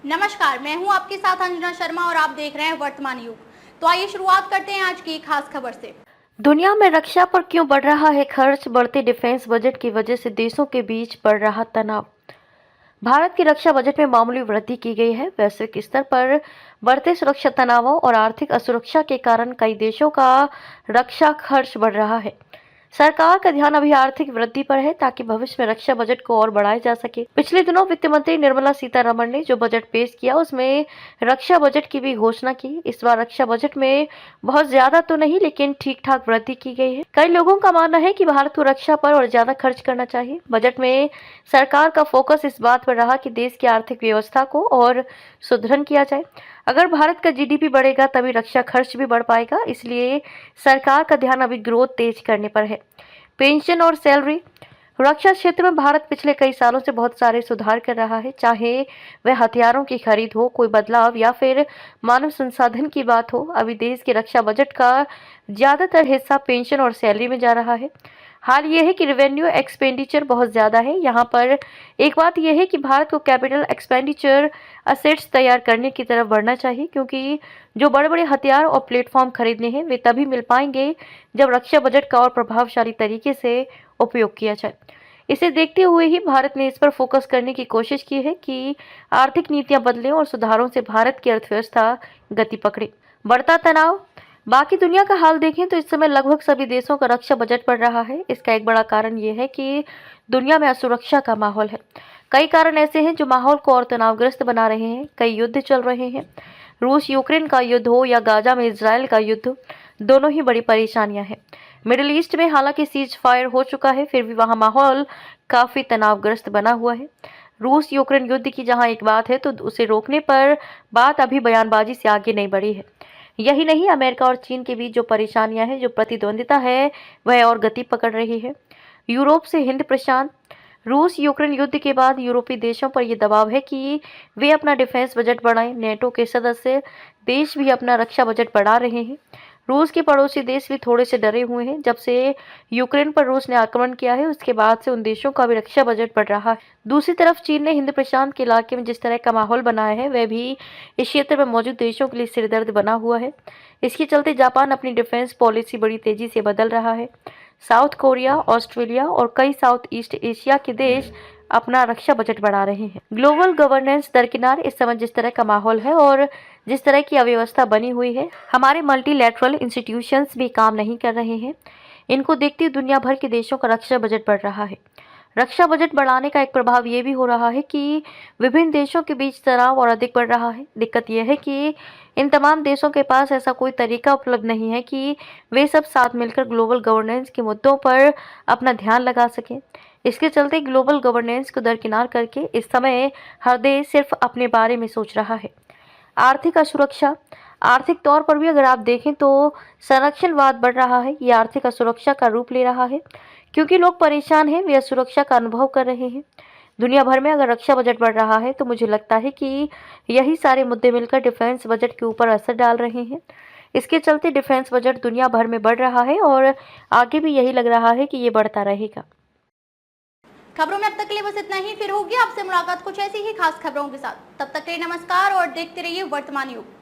नमस्कार, मैं हूं आपके साथ अंजना शर्मा और आप देख रहे हैं वर्तमान युग। तो आइए शुरुआत करते हैं आज की खास खबर से। दुनिया में रक्षा पर क्यों बढ़ रहा है खर्च? बढ़ते डिफेंस बजट की वजह से देशों के बीच बढ़ रहा तनाव। भारत के रक्षा बजट में मामूली वृद्धि की गई है। वैश्विक स्तर पर बढ़ते सुरक्षा तनावों और आर्थिक असुरक्षा के कारण कई देशों का रक्षा खर्च बढ़ रहा है। सरकार का ध्यान अभी आर्थिक वृद्धि पर है ताकि भविष्य में रक्षा बजट को और बढ़ाया जा सके। पिछले दिनों वित्त मंत्री निर्मला सीतारमण ने जो बजट पेश किया उसमें रक्षा बजट की भी घोषणा की। इस बार रक्षा बजट में बहुत ज्यादा तो नहीं, लेकिन ठीक ठाक वृद्धि की गई है। कई लोगों का मानना है कि भारत को रक्षा पर और ज्यादा खर्च करना चाहिए। बजट में सरकार का फोकस इस बात पर रहा कि देश की आर्थिक व्यवस्था को और सुदृढ़ किया जाए। अगर भारत का जीडीपी बढ़ेगा तभी रक्षा खर्च भी बढ़ पाएगा, इसलिए सरकार का ध्यान अभी ग्रोथ तेज करने पर है। पेंशन और सैलरी। रक्षा क्षेत्र में भारत पिछले कई सालों से बहुत सारे सुधार कर रहा है, चाहे वह हथियारों की खरीद हो, कोई बदलाव या फिर मानव संसाधन की बात हो। अभी देश के रक्षा बजट का ज्यादातर हिस्सा पेंशन और सैलरी में जा रहा है। हाल ये है कि रेवेन्यू एक्सपेंडिचर बहुत ज़्यादा है। यहाँ पर एक बात यह है कि भारत को कैपिटल एक्सपेंडिचर असेट्स तैयार करने की तरफ बढ़ना चाहिए, क्योंकि जो बड़े बड़े हथियार और प्लेटफॉर्म खरीदने हैं वे तभी मिल पाएंगे जब रक्षा बजट का और प्रभावशाली तरीके से उपयोग किया जाए। इसे देखते हुए ही भारत ने इस पर फोकस करने की कोशिश की है कि आर्थिक नीतियां बदलें और सुधारों से भारत की अर्थव्यवस्था गति पकड़े। बढ़ता तनाव। बाकी दुनिया का हाल देखें तो इस समय लगभग सभी देशों का रक्षा बजट बढ़ रहा है। इसका एक बड़ा कारण ये है कि दुनिया में असुरक्षा का माहौल है। कई कारण ऐसे हैं जो माहौल को और तनावग्रस्त बना रहे हैं। कई युद्ध चल रहे हैं, रूस यूक्रेन का युद्ध हो या गाजा में इजराइल का युद्ध, दोनों ही बड़ी परेशानियां हैं। मिडिल ईस्ट में हालांकि सीज फायर हो चुका है, फिर भी वहां माहौल काफी तनावग्रस्त बना हुआ है। रूस यूक्रेन युद्ध की जहां एक बात है तो उसे रोकने पर बात अभी बयानबाजी से आगे नहीं बढ़ी है। यही नहीं, अमेरिका और चीन के बीच जो परेशानियां हैं, जो प्रतिद्वंदिता है, वह और गति पकड़ रही है। यूरोप से हिंद प्रशांत। रूस यूक्रेन युद्ध के बाद यूरोपीय देशों पर यह दबाव है कि वे अपना डिफेंस बजट बढ़ाएं। नेटो के सदस्य देश भी अपना रक्षा बजट बढ़ा रहे हैं। रूस के पड़ोसी देश भी थोड़े से डरे हुए हैं। जब से यूक्रेन पर रूस ने आक्रमण किया है उसके बाद से उन देशों का भी रक्षा बजट बढ़ रहा है। दूसरी तरफ चीन ने हिंद प्रशांत के इलाके में जिस तरह का माहौल बनाया है वह भी इस क्षेत्र में मौजूद देशों के लिए सिरदर्द बना हुआ है। इसके चलते जापान अपनी डिफेंस पॉलिसी बड़ी तेजी से बदल रहा है। साउथ कोरिया, ऑस्ट्रेलिया और कई साउथ ईस्ट एशिया के देश अपना रक्षा बजट बढ़ा रहे हैं। ग्लोबल गवर्नेंस दरकिनार। इस समय जिस तरह का माहौल है और जिस तरह की अव्यवस्था बनी हुई है, हमारे मल्टीलैटरल इंस्टीट्यूशंस भी काम नहीं कर रहे हैं। इनको देखते हुए दुनिया भर के देशों का रक्षा बजट बढ़ रहा है। रक्षा बजट बढ़ाने का एक प्रभाव ये भी हो रहा है कि विभिन्न देशों के बीच तनाव और अधिक बढ़ रहा है। दिक्कत यह है कि इन तमाम देशों के पास ऐसा कोई तरीका उपलब्ध नहीं है कि वे सब साथ मिलकर ग्लोबल गवर्नेंस के मुद्दों पर अपना ध्यान लगा सकें। इसके चलते ग्लोबल गवर्नेंस को दरकिनार करके इस समय हर देश सिर्फ अपने बारे में सोच रहा है। आर्थिक असुरक्षा। आर्थिक तौर पर भी अगर आप देखें तो संरक्षणवाद बढ़ रहा है। ये आर्थिक असुरक्षा का रूप ले रहा है, क्योंकि लोग परेशान हैं, वे असुरक्षा का अनुभव कर रहे हैं। दुनिया भर में अगर रक्षा बजट बढ़ रहा है तो मुझे लगता है कि यही सारे मुद्दे मिलकर डिफेंस बजट के ऊपर असर डाल रहे हैं। इसके चलते डिफेंस बजट दुनिया भर में बढ़ रहा है और आगे भी यही लग रहा है कि ये बढ़ता रहेगा। खबरों में अब तक के लिए बस इतना ही। फिर होगी आपसे मुलाकात कुछ ऐसी ही खास खबरों के साथ। तब तक के लिए नमस्कार और देखते रहिए वर्तमान युग।